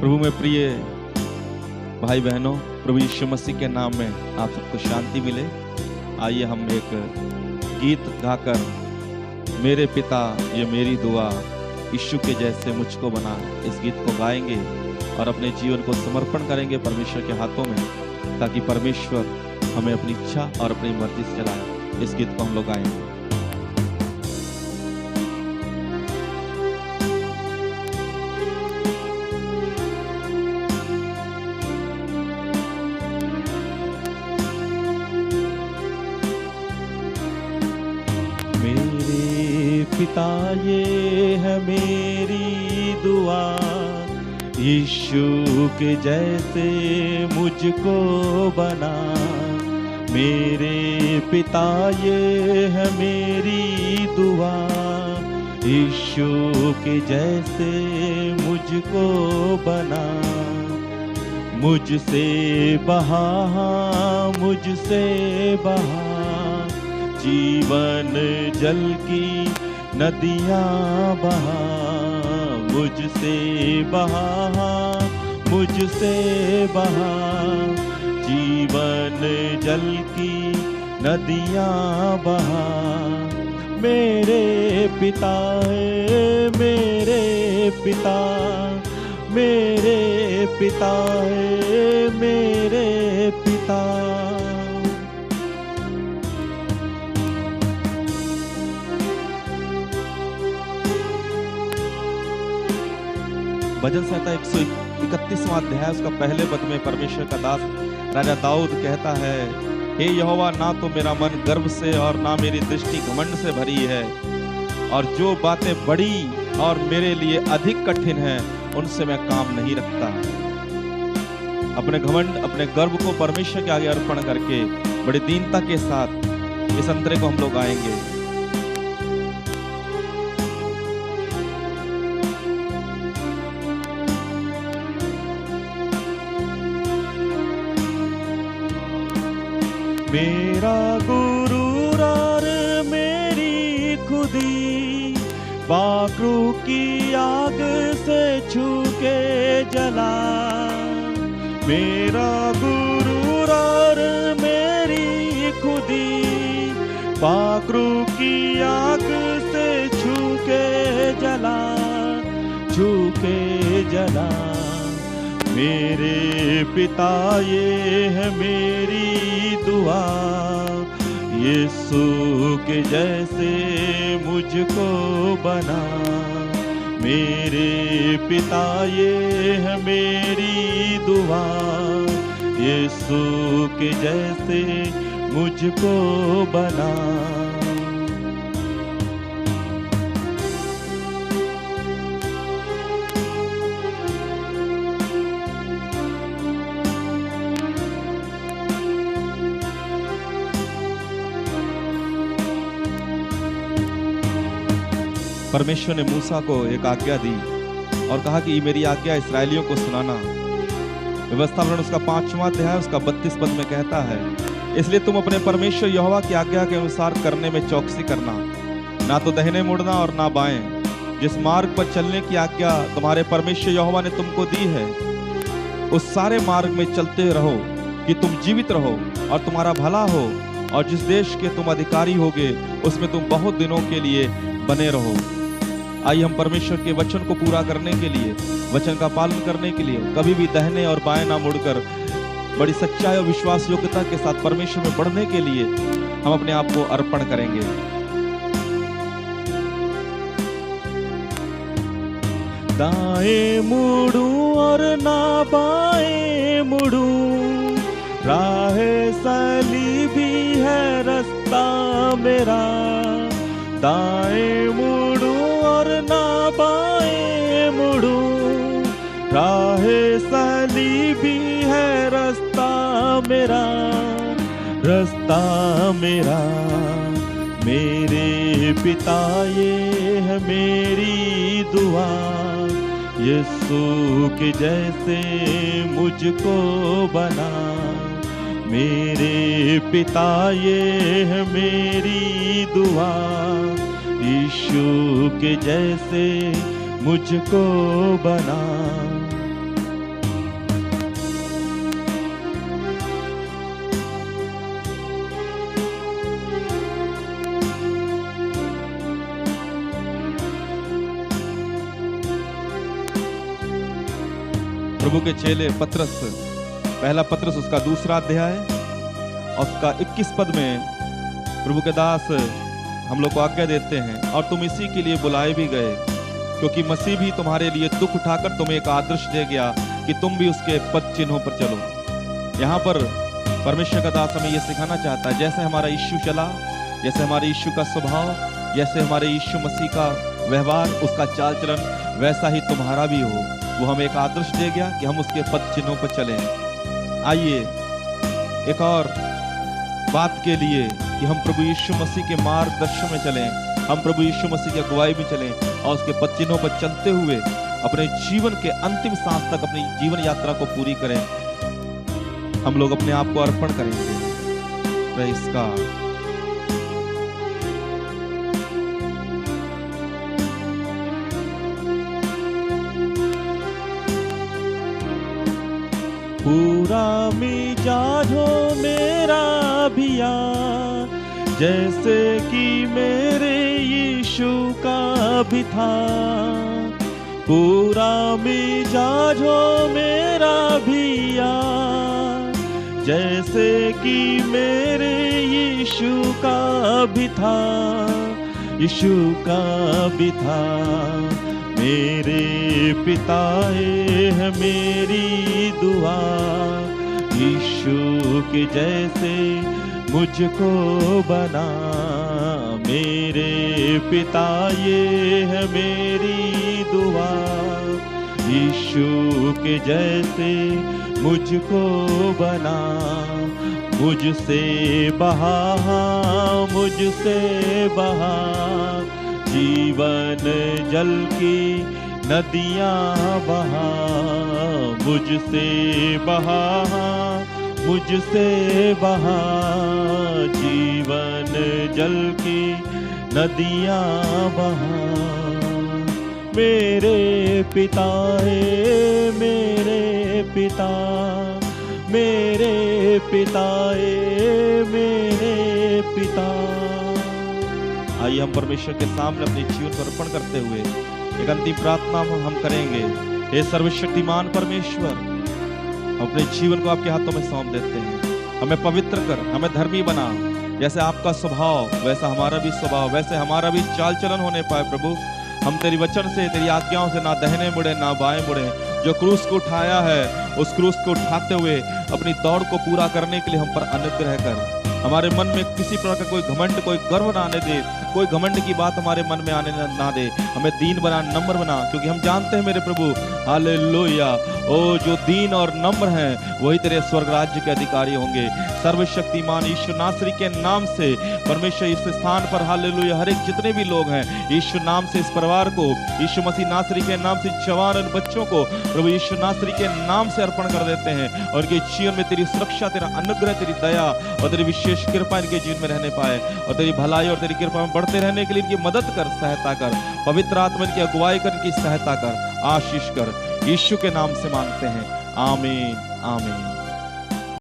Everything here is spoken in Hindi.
प्रभु में प्रिय भाई बहनों, प्रभु यीशु मसीह के नाम में आप सबको शांति मिले। आइए हम एक गीत गाकर मेरे पिता ये मेरी दुआ यीशु के जैसे मुझको बना, इस गीत को गाएंगे और अपने जीवन को समर्पण करेंगे परमेश्वर के हाथों में, ताकि परमेश्वर हमें अपनी इच्छा और अपनी मर्जी से चलाए। इस गीत को हम लोग गाएंगे। मेरे पिता ये है मेरी दुआ, यीशु के जैसे मुझको बना। मेरे पिता ये है मेरी दुआ, यीशु के जैसे मुझको बना। मुझसे बहा, मुझसे बहा जीवन जल की नदियाँ बहा। मुझसे बहा, मुझसे बहा जीवन जल की नदियाँ बहा। मेरे पिता है मेरे पिता, मेरे पिता है मेरे पिता। भजन संहिता 131वां अध्याय उसका पहले पद में परमेश्वर का दास राजा दाऊद कहता है, हे यहोवा, ना तो मेरा मन गर्व से और ना मेरी दृष्टि घमंड से भरी है, और जो बातें बड़ी और मेरे लिए अधिक कठिन हैं उनसे मैं काम नहीं रखता। अपने घमंड, अपने गर्व को परमेश्वर के आगे अर्पण करके बड़ी दीनता के साथ इस अंतरे को हम लोग गाएंगे। मेरा गुरूर और मेरी खुदी बाकरू की आग से छू के जला। मेरा गुरूर और मेरी खुदी बाकरू की आग से छू के जला, छू के जला। मेरे पिता ये है मेरी दुआ, यीशु के जैसे मुझको बना। मेरे पिता ये है मेरी दुआ, यीशु के जैसे मुझको बना। परमेश्वर ने मूसा को एक आज्ञा दी और कहा कि ये मेरी आज्ञा इस्राएलियों को सुनाना। व्यवस्था वर्ण उसका 5वां अध्याय उसका 32 पद में कहता है, इसलिए तुम अपने परमेश्वर यहोवा की आज्ञा के अनुसार करने में चौकसी करना, ना तो दाहिने मुड़ना और ना बाएं। जिस मार्ग पर चलने की आज्ञा तुम्हारे परमेश्वर यहोवा ने तुमको दी है, उस सारे मार्ग में चलते रहो कि तुम जीवित रहो और तुम्हारा भला हो, और जिस देश के तुम अधिकारी होगे उसमें तुम बहुत दिनों के लिए बने रहो। आइए हम परमेश्वर के वचन को पूरा करने के लिए, वचन का पालन करने के लिए कभी भी दाहिने और बाएं ना मुड़कर बड़ी सच्चाई और विश्वास योग्यता के साथ परमेश्वर में बढ़ने के लिए हम अपने आप को अर्पण करेंगे। दाएं मुड़ूं और ना बाएं मुड़ूं, राह सलीबी है रास्ता मेरा। दाएं मुड़ूं और ना बाएं मुड़ूं, राह सलीबी है रास्ता मेरा, रास्ता मेरा। मेरे पिता ये है मेरी दुआ, यीशु के जैसे मुझको बना। मेरे पिता ये है मेरी दुआ, यीशु के जैसे मुझको बना। प्रभु के चेले पतरस, पहला पतरस उसका दूसरा अध्याय और उसका 21 पद में प्रभु के दास हम लोग को आज्ञा देते हैं, और तुम इसी के लिए बुलाए भी गए, क्योंकि मसीह भी तुम्हारे लिए दुख उठाकर तुम्हें एक आदर्श दे गया कि तुम भी उसके पद चिन्हों पर चलो। यहाँ पर परमेश्वर का दास हमें यह सिखाना चाहता है, जैसे हमारा यीशु चला, जैसे हमारे यीशु का स्वभाव, जैसे हमारे यीशु मसीह का व्यवहार, उसका चाल चलन, वैसा ही तुम्हारा भी हो। वो हमें एक आदर्श दे गया कि हम उसके पद चिन्हों पर चलें। आइए एक और बात के लिए कि हम प्रभु यीशु मसीह के मार्गदर्शन में चलें, हम प्रभु यीशु मसीह की अगुवाई में चलें और उसके पद चिन्हों पर चलते हुए अपने जीवन के अंतिम सांस तक अपनी जीवन यात्रा को पूरी करें। हम लोग अपने आप को अर्पण करेंगे। Praise God. पूरा मिजाज हो मेरा भिया, जैसे कि मेरे यीशु का भी था। पूरा मिजाज हो मेरा भिया, जैसे कि मेरे यीशु का भी था, यीशु का भी था। मेरे पिता है मेरी दुआ, यीशु के जैसे मुझको बना। मेरे पिता ये है मेरी दुआ, यीशु के जैसे मुझको बना। मुझसे बहा, मुझसे बहा जीवन जल की नदियाँ बहा। मुझसे बहा, मुझसे बहा जीवन जल की नदियाँ बहा। मेरे पिता है मेरे पिता, मेरे पिता है मेरे पिता। आइए हम परमेश्वर के सामने अपने जीवन को अर्पण करते हुए एक अंतिम प्रार्थना हम करेंगे। हे सर्वशक्तिमान परमेश्वर, अपने जीवन को आपके हाथों में सौंप देते हैं। हमें पवित्र कर, हमें धर्मी बना। जैसे आपका स्वभाव वैसा हमारा भी स्वभाव, वैसे हमारा भी चाल चलन होने पाए। प्रभु हम तेरी वचन से, तेरी आज्ञाओं से ना दाहिने मुड़े ना बाएं मुड़े। जो क्रूस को उठाया है उस क्रूस को उठाते हुए अपनी दौड़ को पूरा करने के लिए हम पर अनुग्रह कर। हमारे मन में किसी प्रकार का कोई घमंड, कोई गर्व ना आने दे, कोई घमंड की बात हमारे मन में आने ना दे। हमें दीन बना, नम्र बना, क्योंकि हम जानते हैं मेरे प्रभु, हालेलुया, ओ जो दीन और नम्र हैं वही तेरे स्वर्ग राज्य के अधिकारी होंगे। सर्वशक्तिमान यीशु नासरी के नाम से परमेश्वर इस स्थान पर, हालेलुया, हर एक जितने भी लोग हैं यीशु नाम से इस परिवार को, यीशु मसीह नासरी के नाम से जवान और बच्चों को प्रभु यीशु नासरी के नाम से अर्पण कर देते हैं। और इनके जीवन में तेरी सुरक्षा, तेरा अनुग्रह, तेरी दया और तेरी विशेष कृपा इनके जीवन में रहने पाए। और तेरी भलाई और तेरी कृपा में बढ़ते रहने के लिए इनकी मदद कर, सहायता कर। पवित्र आत्मा की अगुवाई कर, इनकी सहायता कर, आशीष कर। यीशु के नाम से मांगते हैं, आमीन आमीन।